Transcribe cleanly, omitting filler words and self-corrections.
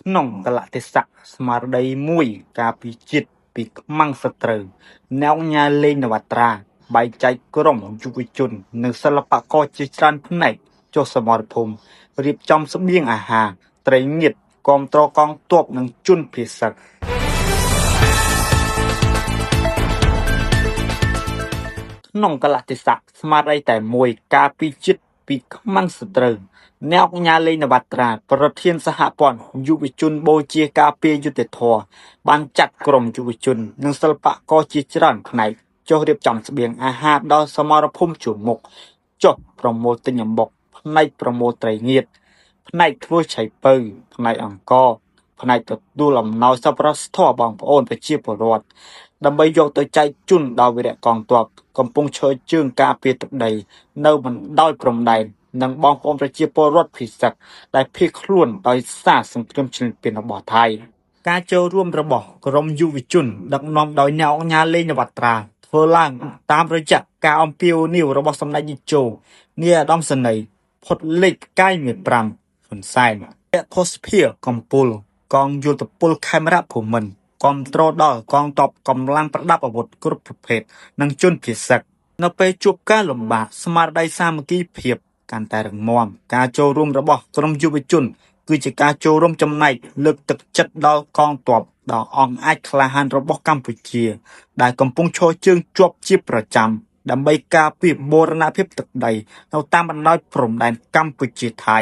ក្នុងកលៈទេសៈស្មារតីមួយការពីជាតិពីខ្មាំងសត្រូវអ្នកញ៉ាលេងនវត្រាបែកចែកក្រុមយុវជននិងសិល្បករជាច្រើនផ្នែកចុះសមរភូមិរៀបចំស្បៀងអាហារត្រីងៀតគាំទ្រកងទ័ពនិងជនភៀសសឹកក្នុងកលៈទេសៈស្មារតីតែមួយការពីជាតិពីខ្មាំងសត្រូវអ្នកអង្គការលេងនវត្រាប្រធានសហព័ន្ធយុវជនបូជាការពារយុត្តិធម៌បានចាត់ក្រុមយុវជននិងសិល្បករជាច្រើនផ្នែកចុះរៀបចំស្បៀងអាហារដល់សមរភូមិជួរមុខចុះប្រមូលទិញអំបុកផ្នែកប្រមូលត្រីងៀតផ្នែកធ្វើឆៃពៅផ្នែកអង្គផ្នែកទទួលអំណោយសប្បុរសធម៌បងប្អូនប្រជាពលរដ្ឋដើម្បីយកទៅចែកជូនដល់វីរៈកងទ័ពកំពុងឈរជើងការពារទឹកដីនៅបណ្ដោយព្រំដែននិងបងប្អូនប្រជាពលរដ្ឋភៀសសឹកដែលភៀសខ្លួនដោយសារសង្គ្រាមឈ្លានពានរបស់ថៃការចូលរួមរបស់ក្រុមយុវជនដឹកនាំដោយអ្នកអង្គការលេងនវត្រាធ្វើឡើងតាមរយៈការអំពាវនាវរបស់សម្ដេចនាយកនាយឧត្តមសេនីយ៍ផុតលេខផ្កាយមេ5ហ៊ុនសែនអ្នកភស្តុភារកម្ពុជាកងយោធពលខេមរៈភូមិន្ទគាំទ្រដល់កងទ័ពកម្លាំងប្រដាប់អាវុធគ្រប់ប្រភេទនិងជនភៀសសឹកនៅពេលជួបការលំបាកស្មារតីសាមគ្គីភាពកាន់តែរឹងមាំការចូលរួមរបស់ក្រុមយុវជនគឺជាការចូលរួមចំណែកលើកទឹកចិត្តដល់កងទ័ពដ៏អង់អាចក្លាហានរបស់កម្ពុជាដែលកំពុងឈរជើងជាប់ជាប្រចាំដើម្បីការពារបូរណភាពទឹកដីនៅតាមបណ្ដោយព្រំដែនកម្ពុជាថៃ